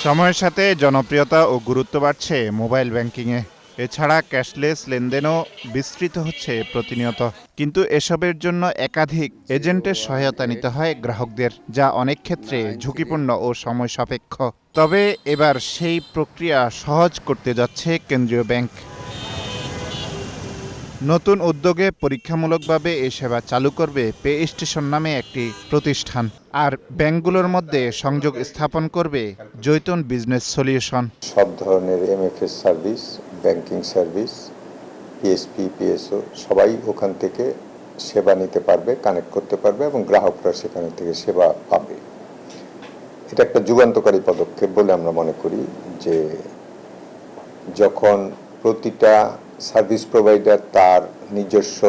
সময়ের সাথে জনপ্রিয়তা ও গুরুত্ব বাড়ছে মোবাইল ব্যাংকিংয়ে। এছাড়া ক্যাশলেস লেনদেনও বিস্তৃত হচ্ছে প্রতিনিয়ত। কিন্তু এসবের জন্য একাধিক এজেন্টের সহায়তা নিতে হয় গ্রাহকদের, যা অনেক ক্ষেত্রে ঝুঁকিপূর্ণ ও সময় সাপেক্ষ। তবে এবার সেই প্রক্রিয়া সহজ করতে যাচ্ছে কেন্দ্রীয় ব্যাংক। নতুন উদ্যোগে পরীক্ষামূলকভাবে এই সেবা চালু করবে পে স্টেশন নামে একটি প্রতিষ্ঠান। আর ব্যাংকগুলোর মধ্যে সংযোগ স্থাপন করবে জৈতুন বিজনেস সলিউশন। সব ধরনের MFS service, banking service, PSP, PSO সবাই ওখান থেকে সেবা নিতে পারবে, কানেক্ট করতে পারবে এবং গ্রাহকরা সেখান থেকে সেবা পাবে। এটা একটা যুগান্তকারী পদক্ষেপ বলে আমরা মনে করি যে যখন প্রতিটা সার্ভিস প্রোভাইডার তার নিজস্ব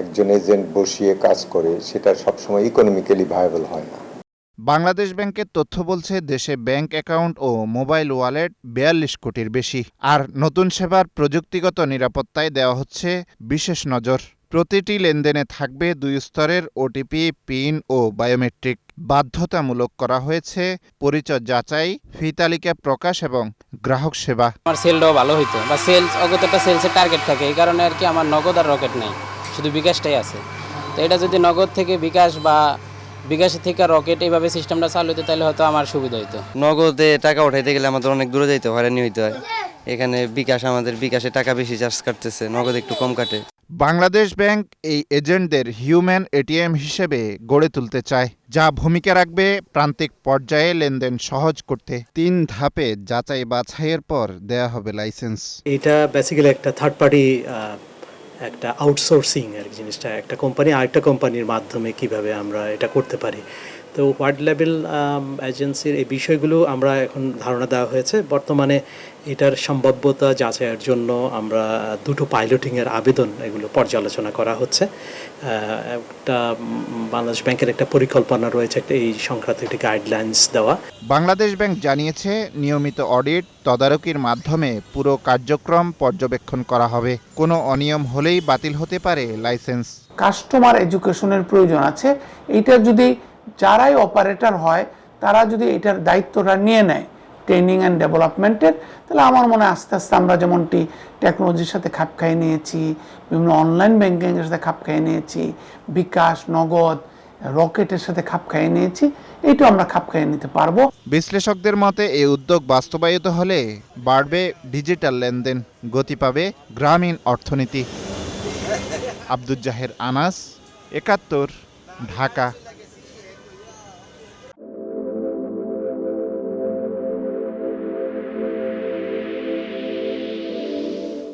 একজন এজেন্ট বসিয়ে কাজ করে, সেটা সবসময় ইকোনমিক্যালি ভায়াবল হয় না। বাংলাদেশ ব্যাংকের তথ্য বলছে দেশে ব্যাংক অ্যাকাউন্ট ও মোবাইল ওয়ালেট ৪২ কোটির বেশি। আর নতুন সেবার প্রযুক্তিগত নিরাপত্তায় দেওয়া হচ্ছে বিশেষ নজর। প্রতিটি লেনদেনে থাকবে ২ স্তরের ওটিপি, পিন ও বায়োমেট্রিক। বাধ্যতামূলক করা হয়েছে পরিচয় যাচাই, ফি তালিকা প্রকাশ এবং গ্রাহক সেবা। আমার সেলটাও ভালো হইতো, বা সেলস অগত্যা সেলসের টার্গেট থাকে, এই কারণে আর কি আমার নগদ আর রকেট নেই, শুধু বিকাশটাই আছে। তো এটা যদি নগদ থেকে বিকাশ বা বিকাশের থেকে রকেট এইভাবে সিস্টেমটা চালু হতো তাহলে হয়তো আমার সুবিধা হইতো। নগদে টাকা উঠাইতে গেলে আমাদের অনেক দূরে যাইতে হয়রানি হইতে হয়। এখানে আমাদের বিকাশে টাকা বেশি চার্জ কাটতেছে, নগদ একটু কম কাটে। বাংলাদেশ ব্যাংক এই এজেন্টদের হিউম্যান এটিএম হিসেবে গড়ে তুলতে চায়, যা ভূমিকা রাখবে প্রান্তিক পর্যায়ে লেনদেন সহজ করতে। ৩ ধাপে যাচাই বাছাইয়ের পর দেয়া হবে লাইসেন্স। এটা বেসিক্যালি একটা থার্ড পার্টি একটা আউটসোর্সিং আর জিনিসটা, একটা কোম্পানি আরেকটা কোম্পানির মাধ্যমে কিভাবে আমরা এটা করতে পারি। তো হোয়াইট লেভেল এজেন্সির এই বিষয়গুলো আমরা এখন ধারণা দেওয়া হয়েছে। বর্তমানে এটার সম্ভাব্যতা যাচাইয়ের জন্য আমরা 2টো পাইলটিংয়ের আবেদন এগুলো পর্যালোচনা করা হচ্ছে। একটা বাংলাদেশ ব্যাংকের একটা পরিকল্পনা রয়েছে একটা এই সংক্রান্ত একটি গাইডলাইন্স দেওয়া। বাংলাদেশ ব্যাংক জানিয়েছে নিয়মিত অডিট তদারকির মাধ্যমে পুরো কার্যক্রম পর্যবেক্ষণ করা হবে। কোনো অনিয়ম হলেই বাতিল হতে পারে লাইসেন্স। কাস্টমার এডুকেশনের প্রয়োজন আছে। এইটা যদি যারাই অপারেটর হয় তারা যদি এটার দায়িত্বটা নিয়ে নেয় ট্রেনিং অ্যান্ড ডেভেলপমেন্টের, তাহলে আমার মনে হয় আস্তে আস্তে আমরা যেমনটি টেকনোলজির সাথে খাপ খাইয়ে নিয়েছি, বিভিন্ন অনলাইন ব্যাংকিংয়ের সাথে খাপ খাইয়ে নিয়েছি, বিকাশ, নগদ, রকেটের সাথে খাপ খাইয়ে নিয়েছি, এইটাও আমরা খাপ খাইয়ে নিতে পারবো। বিশ্লেষকদের মতে এই উদ্যোগ বাস্তবায়িত হলে বাড়বে ডিজিটাল লেনদেন, গতি পাবে গ্রামীণ অর্থনীতি। আব্দুল জাহের আনাস, ৭১, ঢাকা।